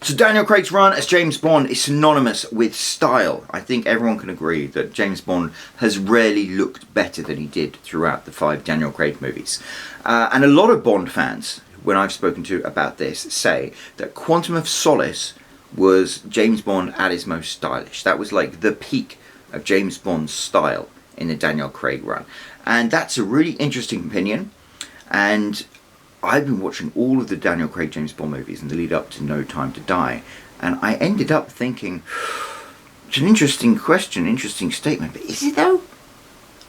So Daniel Craig's run as James Bond is synonymous with style. I think everyone can agree that James Bond has rarely looked better than he did throughout the 5 Daniel Craig movies. And a lot of Bond fans, when I've spoken to about this, say that Quantum of Solace was James Bond at his most stylish. That was like the peak of James Bond's style in the Daniel Craig run. And that's a really interesting opinion. And I've been watching all of the Daniel Craig James Bond movies in the lead up to No Time to Die, and I ended up thinking, it's an interesting question, interesting statement, but is it though?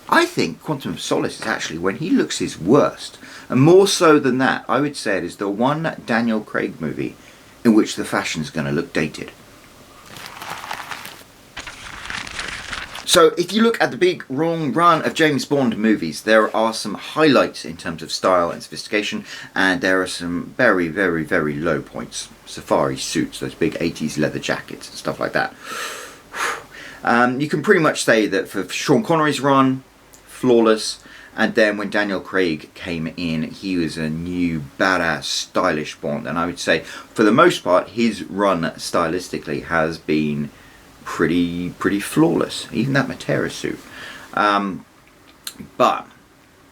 I think Quantum of Solace is actually when he looks his worst, and more so than that, I would say it is the one Daniel Craig movie in which the fashion is going to look dated. So if you look at the big long run of James Bond movies, there are some highlights in terms of style and sophistication, and there are some very, very, very low points. Safari suits, those big 80s leather jackets and stuff like that. You can pretty much say that for Sean Connery's run, flawless, and then when Daniel Craig came in, he was a new, badass, stylish Bond, and I would say, for the most part, his run stylistically has been pretty flawless, even that Matera suit. But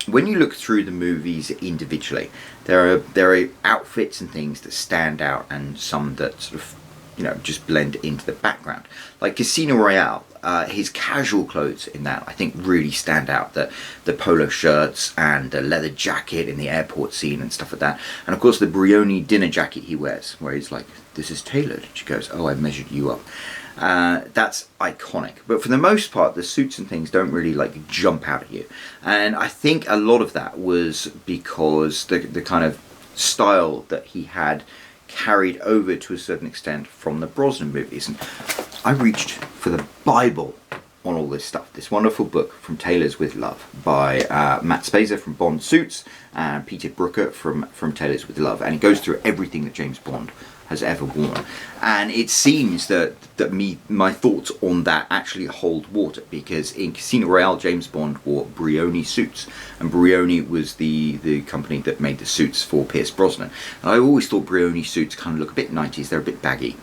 when you look through the movies individually, there are outfits and things that stand out, and some that sort of, you know, just blend into the background. Like Casino Royale, his casual clothes in that I think really stand out. The polo shirts and the leather jacket in the airport scene and stuff like that. And of course the Brioni dinner jacket he wears, where he's like, "This is tailored." And she goes, "Oh, I measured you up." That's iconic, but for the most part the suits and things don't really like jump out at you, and I think a lot of that was because the kind of style that he had carried over to a certain extent from the Brosnan movies. And I reached for the Bible on all this stuff, this wonderful book From Tailors with Love by Matt Spazor from Bond Suits and Peter Brooker from Tailors with Love, and it goes through everything that James Bond has ever worn, and it seems that my thoughts on that actually hold water, because in Casino Royale James Bond wore Brioni suits, and Brioni was the company that made the suits for Pierce Brosnan, and I always thought Brioni suits kind of look a bit 90s, they're a bit baggy.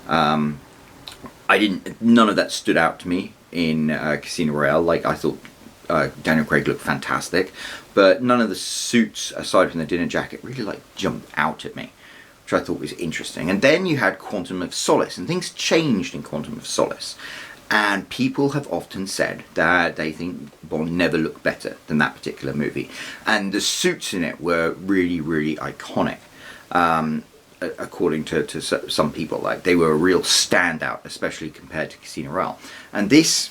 None of that stood out to me in Casino Royale. Like, I thought Daniel Craig looked fantastic, but none of the suits aside from the dinner jacket really like jumped out at me, which I thought was interesting. And then you had Quantum of Solace, and things changed in Quantum of Solace, and people have often said that they think Bond never looked better than that particular movie, and the suits in it were really, really iconic. According to some people, like, they were a real standout, especially compared to Casino Royale. And this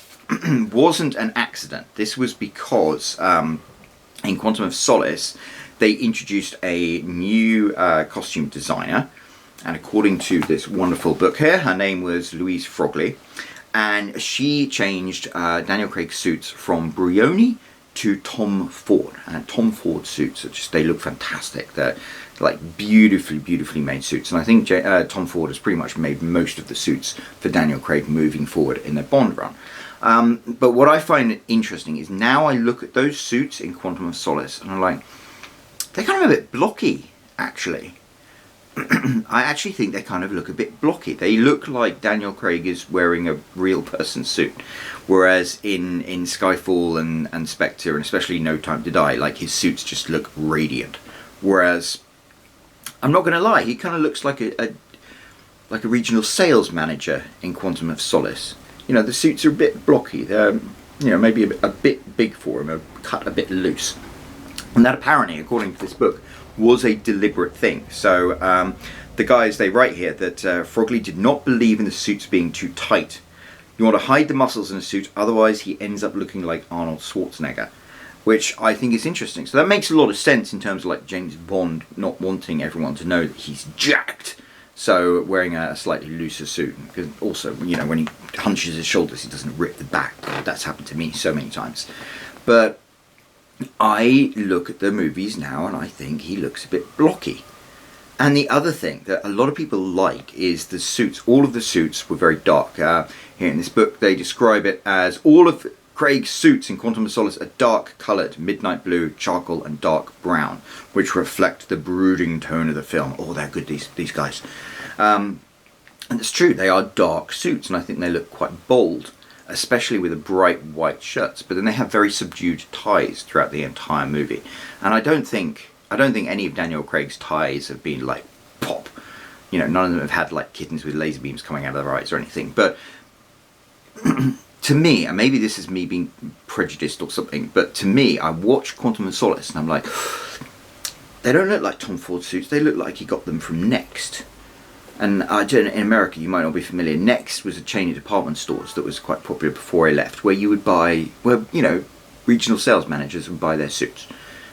wasn't an accident. This was because in Quantum of Solace they introduced a new costume designer, and according to this wonderful book here, her name was Louise Frogley, and she changed Daniel Craig's suits from Brioni to Tom Ford. And Tom Ford suits, they look fantastic. They're like beautifully made suits, and I think Tom Ford has pretty much made most of the suits for Daniel Craig moving forward in their Bond run. But what I find interesting is now I look at those suits in Quantum of Solace and I'm like, they're kind of a bit blocky, actually. I actually think they kind of look a bit blocky. They look like Daniel Craig is wearing a real person suit, whereas in Skyfall and Spectre, and especially No Time to Die, like, his suits just look radiant. Whereas, I'm not going to lie, he kind of looks like a regional sales manager in Quantum of Solace. You know, the suits are a bit blocky. They're, you know, maybe a bit big for him, cut a bit loose. And that apparently, according to this book, was a deliberate thing. So the guys, they write here that Frogley did not believe in the suits being too tight. You want to hide the muscles in a suit, otherwise he ends up looking like Arnold Schwarzenegger, which I think is interesting. So that makes a lot of sense in terms of like James Bond not wanting everyone to know that he's jacked, so wearing a slightly looser suit. Because also, you know, when he hunches his shoulders, he doesn't rip the back. That's happened to me so many times. But I look at the movies now and I think he looks a bit blocky. And the other thing that a lot of people like is the suits. All of the suits were very dark. Here in this book they describe it as all of Craig's suits in Quantum of Solace are dark coloured, midnight blue, charcoal and dark brown, which reflect the brooding tone of the film. Oh, they're good, these guys. And it's true, they are dark suits, and I think they look quite bold, especially with the bright white shirts. But then they have very subdued ties throughout the entire movie, and I don't think any of Daniel Craig's ties have been like pop. You know, none of them have had like kittens with laser beams coming out of their eyes or anything. But to me, and maybe this is me being prejudiced or something, but to me, I watched Quantum of Solace and I'm like, they don't look like Tom Ford suits. They look like he got them from Next. And in America, you might not be familiar. Next was a chain of department stores that was quite popular before I left, where you would buy, well, you know, regional sales managers would buy their suits.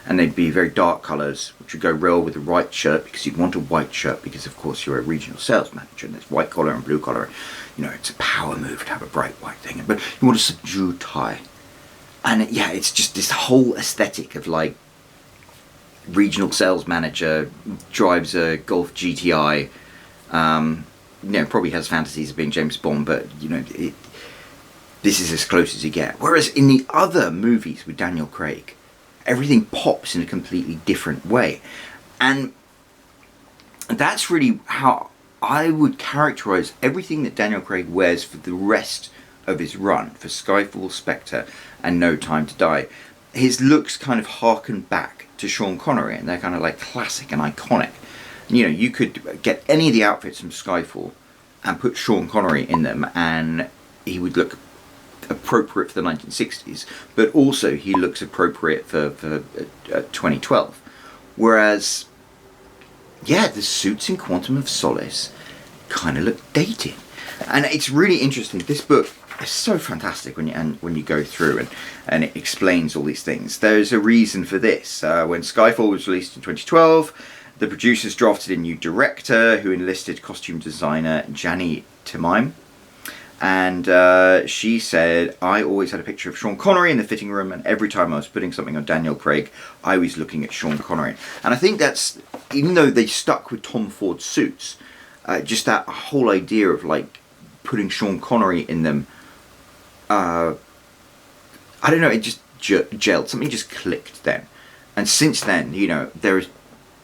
And they'd be very dark colours, which would go real with the white shirt, because you'd want a white shirt, because of course you're a regional sales manager, and there's white collar and blue collar. You know, it's a power move to have a bright white thing. But you want a subdued tie. And yeah, it's just this whole aesthetic of like, regional sales manager, drives a Golf GTI, you know, probably has fantasies of being James Bond, but you know, this is as close as you get. Whereas in the other movies with Daniel Craig, everything pops in a completely different way. And that's really how I would characterize everything that Daniel Craig wears for the rest of his run, for Skyfall, Spectre, and No Time to Die. His looks kind of harken back to Sean Connery, and they're kind of like classic and iconic. You know, you could get any of the outfits from Skyfall and put Sean Connery in them, and he would look appropriate for the 1960s, but also he looks appropriate for 2012. Whereas, yeah, the suits in Quantum of Solace kind of look dated. And it's really interesting. This book is so fantastic when you go through and it explains all these things. There's a reason for this. When Skyfall was released in 2012, the producers drafted a new director who enlisted costume designer Jani Timime. And she said, I always had a picture of Sean Connery in the fitting room, and every time I was putting something on Daniel Craig, I was looking at Sean Connery. And I think that's, even though they stuck with Tom Ford suits, just that whole idea of like putting Sean Connery in them, I don't know, it just gelled. Something just clicked then. And since then, you know, there are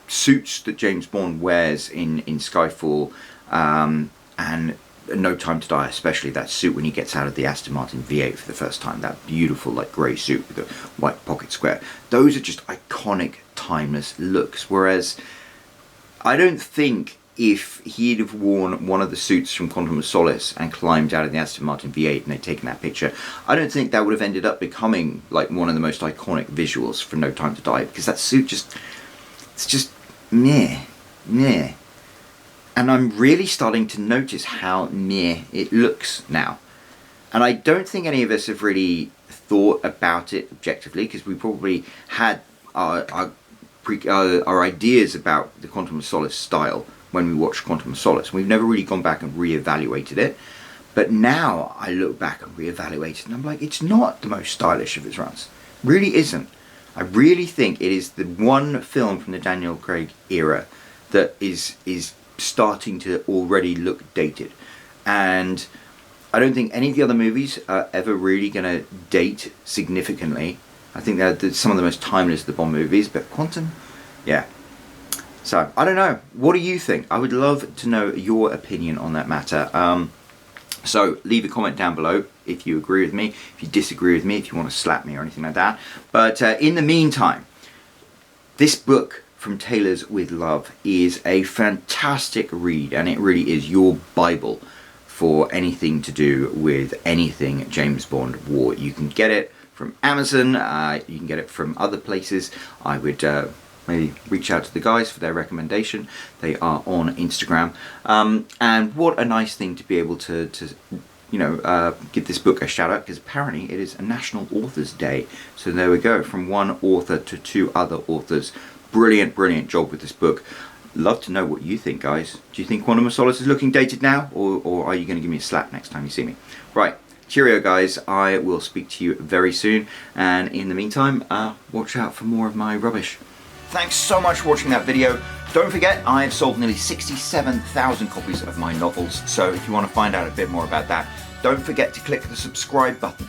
suits that James Bond wears in Skyfall, and No Time to Die, especially that suit when he gets out of the Aston Martin V8 for the first time, that beautiful like grey suit with the white pocket square. Those are just iconic, timeless looks. Whereas I don't think if he'd have worn one of the suits from Quantum of Solace and climbed out of the Aston Martin V8 and they'd taken that picture, I don't think that would have ended up becoming like one of the most iconic visuals for No Time to Die, because that suit it's just meh. And I'm really starting to notice how meh it looks now. And I don't think any of us have really thought about it objectively, because we probably had our ideas about the Quantum of Solace style when we watched Quantum of Solace. We've never really gone back and re-evaluated it. But now I look back and re-evaluate it and I'm like, it's not the most stylish of his runs. Really isn't. I really think it is the one film from the Daniel Craig era that is starting to already look dated. And I don't think any of the other movies are ever really going to date significantly. I think they're some of the most timeless of the Bond movies, but Quantum, yeah. So, I don't know. What do you think? I would love to know your opinion on that matter. So, leave a comment down below if you agree with me, if you disagree with me, if you want to slap me or anything like that. But in the meantime, this book from Tailors with Love is a fantastic read, and it really is your Bible for anything to do with anything James Bond wore. You can get it from Amazon, you can get it from other places. I would maybe reach out to the guys for their recommendation. They are on Instagram. And what a nice thing to be able to you know, give this book a shout out, because apparently it is a National Authors Day. So there we go, from one author to two other authors. Brilliant job with this book. Love to know what you think, guys. Do you think Quantum of Solace is looking dated now, or are you going to give me a slap next time you see me? Right, cheerio guys, I will speak to you very soon, and in the meantime, watch out for more of my rubbish. Thanks so much for watching that video. Don't forget, I've sold nearly 67,000 copies of my novels, so if you want to find out a bit more about that, don't forget to click the subscribe button.